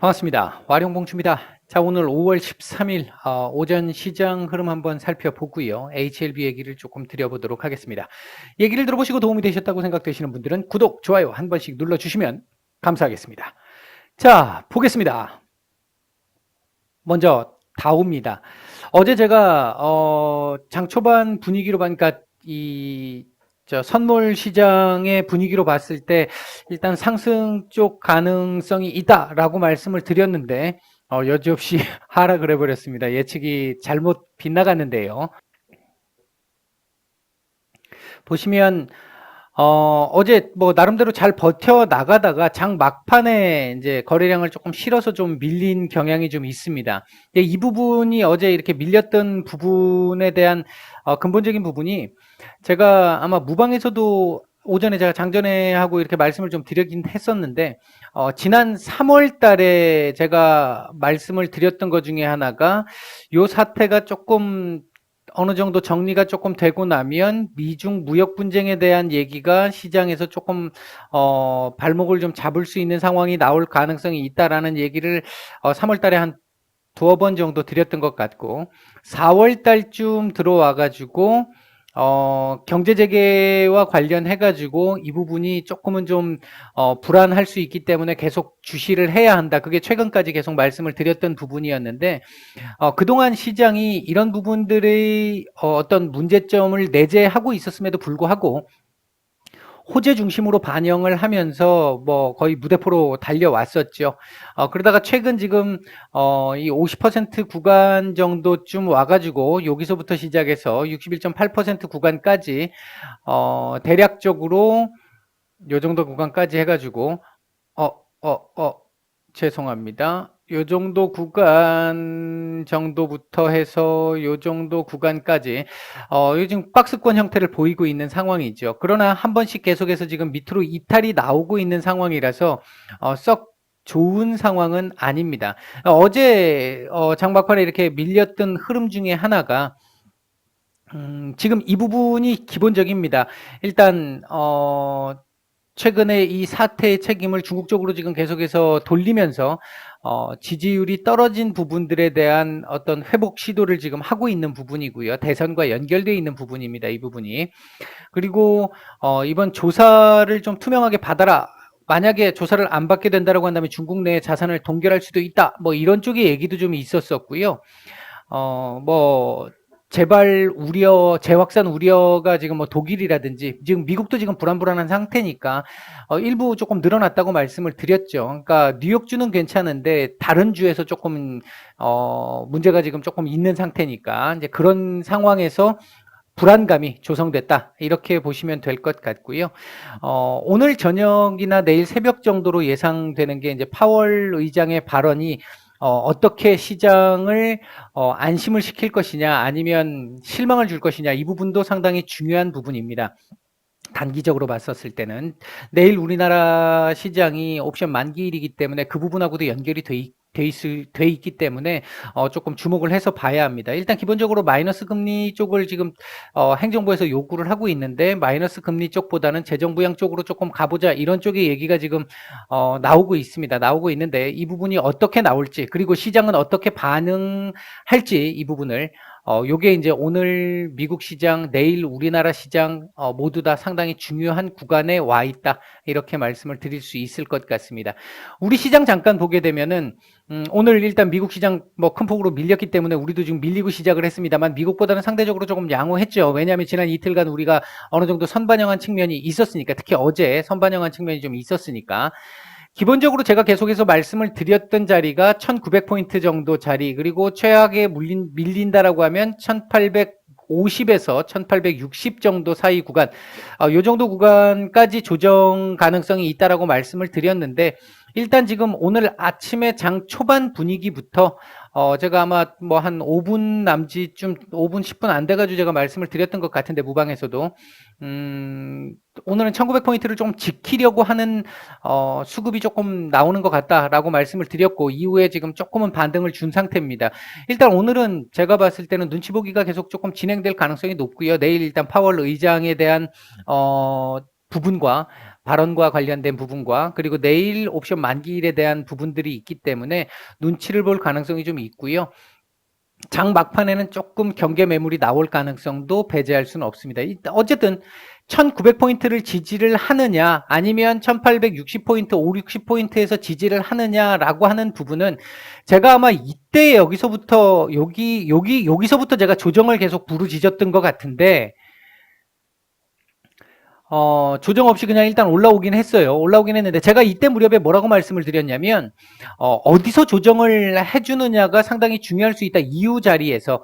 반갑습니다. 와룡봉추입니다. 자, 오늘 5월 13일 오전 시장 흐름 한번 살펴보고요. HLB 얘기를 조금 드려보도록 하겠습니다. 얘기를 들어보시고 도움이 되셨다고 생각되시는 분들은 구독, 좋아요 한 번씩 눌러주시면 감사하겠습니다. 자, 보겠습니다. 먼저 다우입니다. 어제 제가 장 초반 분위기로 보니까 선물 시장의 분위기로 봤을 때 일단 상승 쪽 가능성이 있다라고 말씀을 드렸는데 여지없이 하락을 해버렸습니다. 예측이 잘못 빗나갔는데요. 보시면 어제 뭐 나름대로 잘 버텨 나가다가 장 막판에 이제 거래량을 조금 실어서 좀 밀린 경향이 좀 있습니다. 이 부분이 어제 이렇게 밀렸던 부분에 대한 근본적인 부분이 제가 아마 무방에서도 오전에 제가 장전에 하고 이렇게 말씀을 좀 드리긴 했었는데 지난 3월 달에 제가 말씀을 드렸던 것 중에 하나가 요 사태가 조금 어느 정도 정리가 조금 되고 나면 미중 무역 분쟁에 대한 얘기가 시장에서 조금 발목을 좀 잡을 수 있는 상황이 나올 가능성이 있다라는 얘기를 3월 달에 한 두어 번 정도 드렸던 것 같고 4월 달쯤 들어와 가지고 경제 재개와 관련해 가지고 이 부분이 조금은 좀 불안할 수 있기 때문에 계속 주시를 해야 한다. 그게 최근까지 계속 말씀을 드렸던 부분이었는데 그동안 시장이 이런 부분들의 어떤 문제점을 내재하고 있었음에도 불구하고 호재 중심으로 반영을 하면서 뭐 거의 무대포로 달려왔었죠. 그러다가 최근 지금 이 50% 구간 정도쯤 와가지고 여기서부터 시작해서 61.8% 구간까지 대략적으로 요 정도 구간까지 해가지고 어, 어, 어, 죄송합니다. 요 정도 구간 정도부터 해서 요 정도 구간까지 요즘 박스권 형태를 보이고 있는 상황이죠. 그러나 한 번씩 계속해서 지금 밑으로 이탈이 나오고 있는 상황이라서 썩 좋은 상황은 아닙니다. 어제 장박판에 이렇게 밀렸던 흐름 중에 하나가 지금 이 부분이 기본적입니다. 일단 최근에 이 사태의 책임을 중국 쪽으로 지금 계속해서 돌리면서 지지율이 떨어진 부분들에 대한 어떤 회복 시도를 지금 하고 있는 부분이고요. 대선과 연결되어 있는 부분입니다. 이 부분이. 그리고 이번 조사를 좀 투명하게 받아라. 만약에 조사를 안 받게 된다라고 한다면 중국 내 자산을 동결할 수도 있다. 뭐 이런 쪽의 얘기도 좀 있었었고요. 뭐 재발 우려, 재확산 우려가 지금 뭐 독일이라든지 지금 미국도 지금 불안불안한 상태니까 일부 조금 늘어났다고 말씀을 드렸죠. 그러니까 뉴욕주는 괜찮은데 다른 주에서 조금 문제가 지금 조금 있는 상태니까 이제 그런 상황에서 불안감이 조성됐다 이렇게 보시면 될 것 같고요. 오늘 저녁이나 내일 새벽 정도로 예상되는 게 이제 파월 의장의 발언이 어떻게 시장을 안심을 시킬 것이냐 아니면 실망을 줄 것이냐 이 부분도 상당히 중요한 부분입니다. 단기적으로 봤었을 때는 내일 우리나라 시장이 옵션 만기일이기 때문에 그 부분하고도 연결이 돼 있기 때문에 조금 주목을 해서 봐야 합니다. 일단 기본적으로 마이너스 금리 쪽을 지금 행정부에서 요구를 하고 있는데 마이너스 금리 쪽보다는 재정부양 쪽으로 조금 가보자 이런 쪽의 얘기가 지금 나오고 있습니다. 나오고 있는데 이 부분이 어떻게 나올지 그리고 시장은 어떻게 반응할지 이 부분을 요게 이제 오늘 미국 시장, 내일 우리나라 시장 모두 다 상당히 중요한 구간에 와 있다. 이렇게 말씀을 드릴 수 있을 것 같습니다. 우리 시장 잠깐 보게 되면은 오늘 일단 미국 시장 뭐 큰 폭으로 밀렸기 때문에 우리도 지금 밀리고 시작을 했습니다만 미국보다는 상대적으로 조금 양호했죠. 왜냐하면 지난 이틀간 우리가 어느 정도 선반영한 측면이 있었으니까 특히 어제 선반영한 측면이 좀 있었으니까 기본적으로 제가 계속해서 말씀을 드렸던 자리가 1900포인트 정도 자리 그리고 최악에 밀린다라고 하면 1850에서 1860 정도 사이 구간 요 정도 구간까지 조정 가능성이 있다라고 말씀을 드렸는데 일단 지금 오늘 아침에 장 초반 분위기부터 제가 아마 뭐 한 5분 남짓쯤 5분 10분 안 돼가지고 제가 말씀을 드렸던 것 같은데 무방에서도 오늘은 1900포인트를 좀 지키려고 하는 수급이 조금 나오는 것 같다라고 말씀을 드렸고 이후에 지금 조금은 반등을 준 상태입니다. 일단 오늘은 제가 봤을 때는 눈치 보기가 계속 조금 진행될 가능성이 높고요. 내일 일단 파월 의장에 대한 부분과 발언과 관련된 부분과 그리고 내일 옵션 만기일에 대한 부분들이 있기 때문에 눈치를 볼 가능성이 좀 있고요. 장 막판에는 조금 경계 매물이 나올 가능성도 배제할 수는 없습니다. 어쨌든 1900포인트를 지지를 하느냐 아니면 1860포인트, 5, 60포인트에서 지지를 하느냐라고 하는 부분은 제가 아마 이때 여기서부터 제가 조정을 계속 부르짖었던 것 같은데 조정 없이 그냥 일단 올라오긴 했어요. 올라오긴 했는데 제가 이때 무렵에 뭐라고 말씀을 드렸냐면 어디서 조정을 해주느냐가 상당히 중요할 수 있다. 이후 자리에서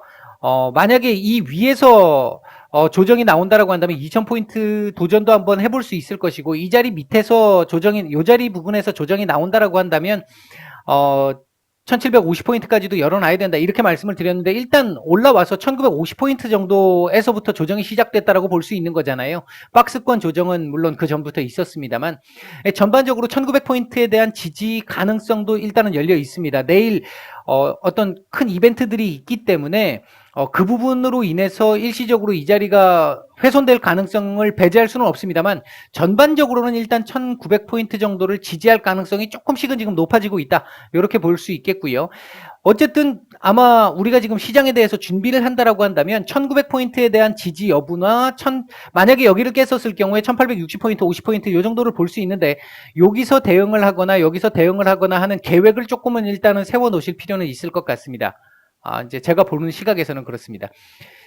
만약에 이 위에서 조정이 나온다라고 한다면 2000포인트 도전도 한번 해볼 수 있을 것이고 이 자리 밑에서 이 자리 부분에서 조정이 나온다라고 한다면 1750포인트까지도 열어놔야 된다 이렇게 말씀을 드렸는데 일단 올라와서 1950포인트 정도에서부터 조정이 시작됐다라고 볼 수 있는 거잖아요. 박스권 조정은 물론 그 전부터 있었습니다만 전반적으로 1900포인트에 대한 지지 가능성도 일단은 열려 있습니다. 내일 어떤 큰 이벤트들이 있기 때문에 그 부분으로 인해서 일시적으로 이 자리가 훼손될 가능성을 배제할 수는 없습니다만 전반적으로는 일단 1900포인트 정도를 지지할 가능성이 조금씩은 지금 높아지고 있다. 이렇게 볼 수 있겠고요. 어쨌든 아마 우리가 지금 시장에 대해서 준비를 한다라고 한다면 1900포인트에 대한 지지 여부나 만약에 여기를 깼었을 경우에 1860포인트, 50포인트 이 정도를 볼 수 있는데 여기서 대응을 하거나 하는 계획을 조금은 일단은 세워 놓으실 필요는 있을 것 같습니다. 이제 제가 보는 시각에서는 그렇습니다.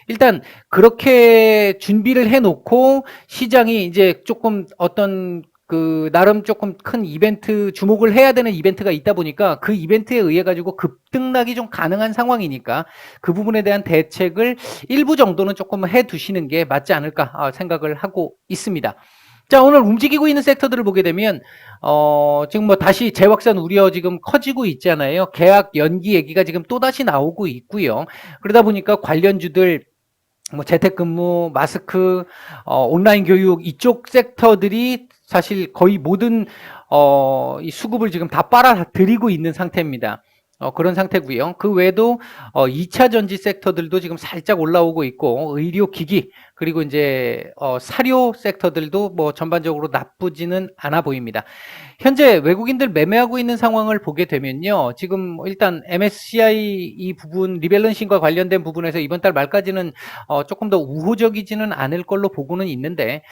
일단 그렇게 준비를 해놓고 시장이 이제 조금 어떤 나름 조금 큰 이벤트, 주목을 해야 되는 이벤트가 있다 보니까 그 이벤트에 의해 가지고 급등락이 좀 가능한 상황이니까 그 부분에 대한 대책을 일부 정도는 조금 해 두시는 게 맞지 않을까 생각을 하고 있습니다. 자, 오늘 움직이고 있는 섹터들을 보게 되면 지금 뭐 다시 재확산 우려 지금 커지고 있잖아요. 계약 연기 얘기가 지금 또다시 나오고 있고요. 그러다 보니까 관련주들 뭐 재택근무, 마스크, 온라인 교육 이쪽 섹터들이 사실 거의 모든 이 수급을 지금 다 빨아들이고 있는 상태입니다. 그런 상태고요. 그 외에도 2차 전지 섹터들도 지금 살짝 올라오고 있고 의료기기 그리고 이제 사료 섹터들도 뭐 전반적으로 나쁘지는 않아 보입니다. 현재 외국인들 매매하고 있는 상황을 보게 되면요. 지금 일단 MSCI 이 부분 리밸런싱과 관련된 부분에서 이번 달 말까지는 조금 더 우호적이지는 않을 걸로 보고는 있는데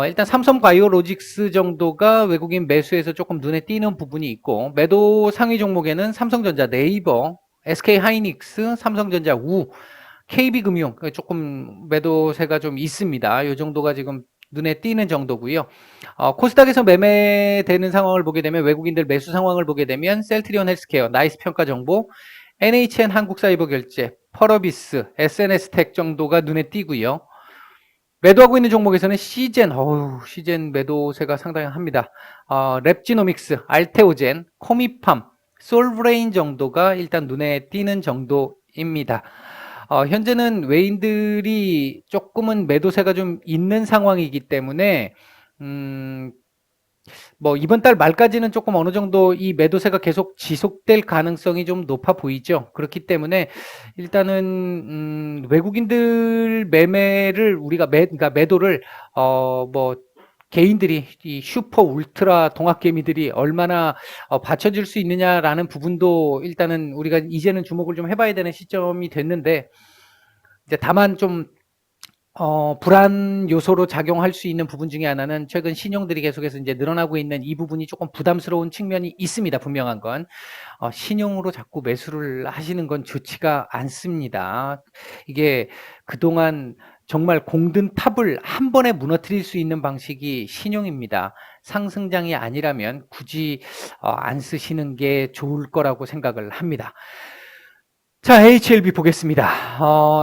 일단 삼성바이오로직스 정도가 외국인 매수에서 조금 눈에 띄는 부분이 있고 매도 상위 종목에는 삼성전자, 네이버, SK하이닉스, 삼성전자, KB금융 조금 매도세가 좀 있습니다. 이 정도가 지금 눈에 띄는 정도고요. 코스닥에서 매매되는 상황을 보게 되면 외국인들 매수 상황을 보게 되면 셀트리온 헬스케어, 나이스 평가 정보, NHN 한국사이버결제, 펄어비스, SNS텍 정도가 눈에 띄고요. 매도하고 있는 종목에서는 시젠 매도세가 상당히 합니다. 랩지노믹스, 알테오젠, 코미팜, 솔브레인 정도가 일단 눈에 띄는 정도입니다. 현재는 외인들이 조금은 매도세가 좀 있는 상황이기 때문에 뭐 이번 달 말까지는 조금 어느 정도 이 매도세가 계속 지속될 가능성이 좀 높아 보이죠. 그렇기 때문에 일단은 외국인들 매매를 우리가 그러니까 매도를 뭐 개인들이 이 슈퍼 울트라 동학개미들이 얼마나 받쳐줄 수 있느냐라는 부분도 일단은 우리가 이제는 주목을 좀 해봐야 되는 시점이 됐는데 이제 다만 좀 불안 요소로 작용할 수 있는 부분 중에 하나는 최근 신용들이 계속해서 이제 늘어나고 있는 이 부분이 조금 부담스러운 측면이 있습니다. 분명한 건. 신용으로 자꾸 매수를 하시는 건 좋지가 않습니다. 이게 그동안 정말 공든 탑을 한 번에 무너뜨릴 수 있는 방식이 신용입니다. 상승장이 아니라면 굳이 안 쓰시는 게 좋을 거라고 생각을 합니다. 자, HLB 보겠습니다.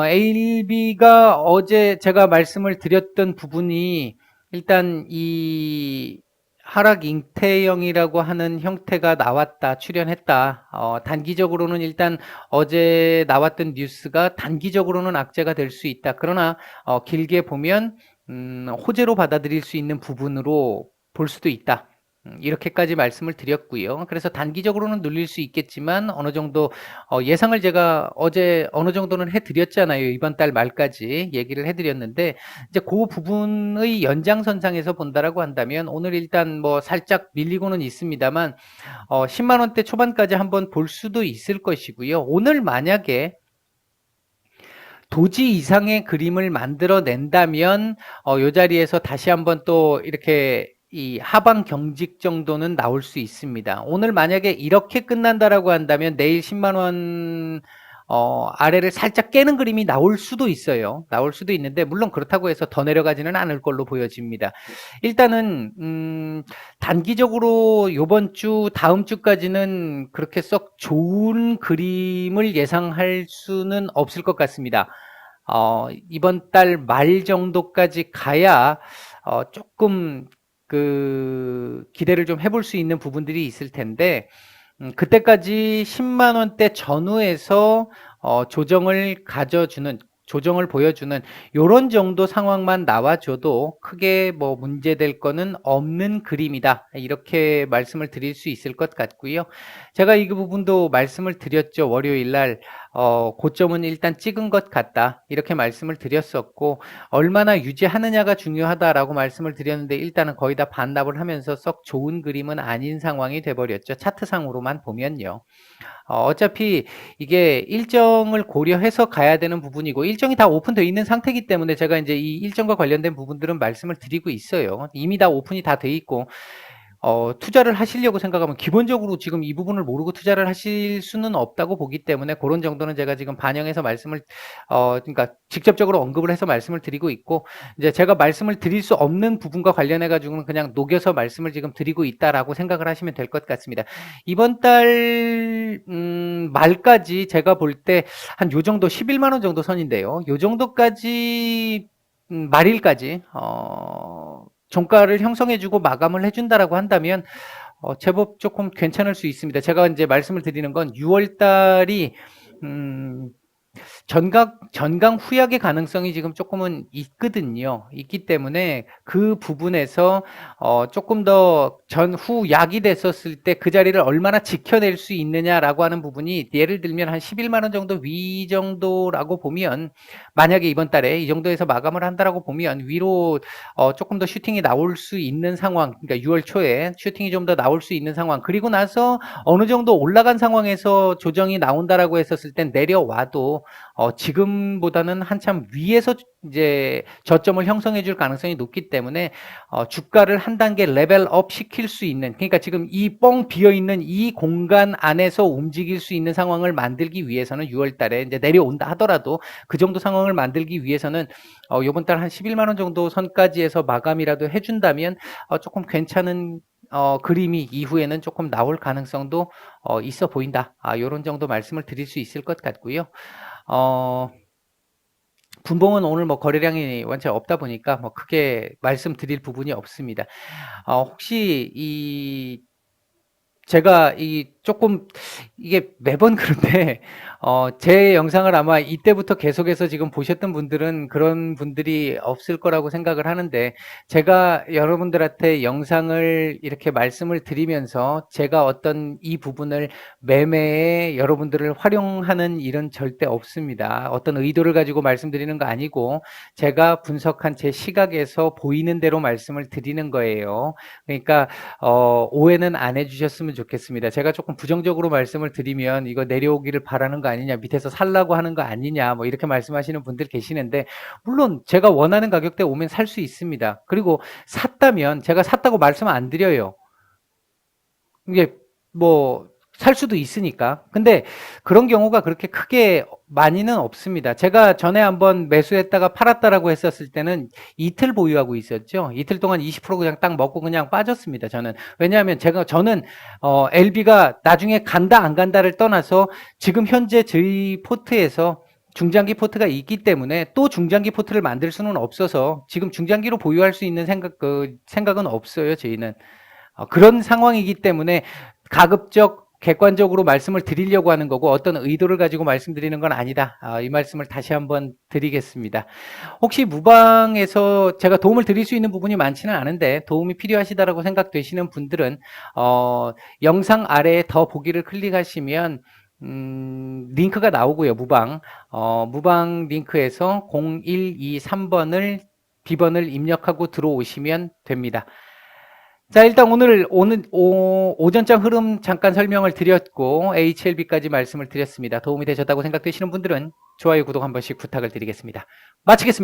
HLB가 어제 제가 말씀을 드렸던 부분이 일단 이 하락 잉태형이라고 하는 형태가 나왔다, 출현했다. 단기적으로는 일단 어제 나왔던 뉴스가 단기적으로는 악재가 될 수 있다. 그러나 길게 보면 호재로 받아들일 수 있는 부분으로 볼 수도 있다. 이렇게까지 말씀을 드렸고요. 그래서 단기적으로는 눌릴 수 있겠지만 어느 정도 예상을 제가 어제 어느 정도는 해드렸잖아요. 이번 달 말까지 얘기를 해드렸는데 이제 그 부분의 연장선상에서 본다라고 한다면 오늘 일단 뭐 살짝 밀리고는 있습니다만 10만 원대 초반까지 한번 볼 수도 있을 것이고요. 오늘 만약에 도지 이상의 그림을 만들어낸다면 이 자리에서 다시 한번 또 이렇게 이 하방 경직 정도는 나올 수 있습니다. 오늘 만약에 이렇게 끝난다라고 한다면 내일 10만 원 아래를 살짝 깨는 그림이 나올 수도 있어요. 나올 수도 있는데 물론 그렇다고 해서 더 내려가지는 않을 걸로 보여집니다. 일단은 단기적으로 이번 주 다음 주까지는 그렇게 썩 좋은 그림을 예상할 수는 없을 것 같습니다. 이번 달 말 정도까지 가야 조금 그 기대를 좀 해볼 수 있는 부분들이 있을 텐데 그때까지 10만 원대 전후에서 조정을 보여주는 요런 정도 상황만 나와줘도 크게 뭐 문제될 거는 없는 그림이다. 이렇게 말씀을 드릴 수 있을 것 같고요. 제가 이 부분도 말씀을 드렸죠. 월요일 날 고점은 일단 찍은 것 같다. 이렇게 말씀을 드렸었고 얼마나 유지하느냐가 중요하다라고 말씀을 드렸는데 일단은 거의 다 반납을 하면서 썩 좋은 그림은 아닌 상황이 돼버렸죠. 차트상으로만 보면요. 어차피 이게 일정을 고려해서 가야 되는 부분이고 일정이 다 오픈되어 있는 상태이기 때문에 제가 이제 이 일정과 관련된 부분들은 말씀을 드리고 있어요. 이미 다 오픈이 다 돼 있고 투자를 하시려고 생각하면 기본적으로 지금 이 부분을 모르고 투자를 하실 수는 없다고 보기 때문에 그런 정도는 제가 지금 반영해서 말씀을 그러니까 직접적으로 언급을 해서 말씀을 드리고 있고 이제 제가 말씀을 드릴 수 없는 부분과 관련해 가지고는 그냥 녹여서 말씀을 지금 드리고 있다라고 생각을 하시면 될 것 같습니다. 이번 달 말까지 제가 볼 때 한 요 정도 11만 원 정도 선인데요. 요 정도까지 말일까지 종가를 형성해주고 마감을 해준다라고 한다면 제법 조금 괜찮을 수 있습니다. 제가 이제 말씀을 드리는 건 6월 달이 전강 후약의 가능성이 지금 조금은 있거든요. 있기 때문에 그 부분에서 조금 더 전후약이 됐었을 때 그 자리를 얼마나 지켜낼 수 있느냐라고 하는 부분이 예를 들면 한 11만 원 정도 위 정도라고 보면 만약에 이번 달에 이 정도에서 마감을 한다라고 보면 위로 조금 더 슈팅이 나올 수 있는 상황, 그러니까 6월 초에 슈팅이 좀 더 나올 수 있는 상황, 그리고 나서 어느 정도 올라간 상황에서 조정이 나온다라고 했었을 땐 내려와도 지금보다는 한참 위에서 이제 저점을 형성해 줄 가능성이 높기 때문에 주가를 한 단계 레벨업 시킬 수 있는, 그러니까 지금 이 뻥 비어 있는 이 공간 안에서 움직일 수 있는 상황을 만들기 위해서는 6월 달에 이제 내려온다 하더라도 그 정도 상황을 만들기 위해서는 이번 달 한 11만 원 정도 선까지 해서 마감이라도 해준다면 조금 괜찮은 그림이 이후에는 조금 나올 가능성도 있어 보인다. 이런 정도 말씀을 드릴 수 있을 것 같고요. 분봉은 오늘 뭐 거래량이 완전 없다 보니까 뭐 크게 말씀드릴 부분이 없습니다. 혹시 제가 조금 이게 매번 그런데 제 영상을 아마 이때부터 계속해서 지금 보셨던 분들은 그런 분들이 없을 거라고 생각을 하는데 제가 여러분들한테 영상을 이렇게 말씀을 드리면서 제가 어떤 이 부분을 매매에 여러분들을 활용하는 일은 절대 없습니다. 어떤 의도를 가지고 말씀드리는 거 아니고 제가 분석한 제 시각에서 보이는 대로 말씀을 드리는 거예요. 그러니까 오해는 안 해주셨으면 좋겠습니다. 제가 조금 부정적으로 말씀을 드리면 이거 내려오기를 바라는 거 아니냐, 밑에서 살라고 하는 거 아니냐, 뭐 이렇게 말씀하시는 분들 계시는데 물론 제가 원하는 가격대 오면 살 수 있습니다. 그리고 샀다면 제가 샀다고 말씀 안 드려요. 이게 뭐 살 수도 있으니까. 근데 그런 경우가 그렇게 크게 많이는 없습니다. 제가 전에 한번 매수했다가 팔았다라고 했었을 때는 이틀 보유하고 있었죠. 이틀 동안 20% 그냥 딱 먹고 그냥 빠졌습니다. 저는. 왜냐하면 저는 LB가 나중에 간다 안 간다를 떠나서 지금 현재 저희 포트에서 중장기 포트가 있기 때문에 또 중장기 포트를 만들 수는 없어서 지금 중장기로 보유할 수 있는 생각은 없어요. 저희는. 그런 상황이기 때문에 가급적 객관적으로 말씀을 드리려고 하는 거고 어떤 의도를 가지고 말씀드리는 건 아니다. 이 말씀을 다시 한번 드리겠습니다. 혹시 무방에서 제가 도움을 드릴 수 있는 부분이 많지는 않은데 도움이 필요하시다라고 생각되시는 분들은 영상 아래에 더 보기를 클릭하시면 링크가 나오고요. 무방 링크에서 0123번을 비번을 입력하고 들어오시면 됩니다. 자, 일단 오늘 오전장 흐름 잠깐 설명을 드렸고 HLB까지 말씀을 드렸습니다. 도움이 되셨다고 생각되시는 분들은 좋아요, 구독 한 번씩 부탁을 드리겠습니다. 마치겠습니다.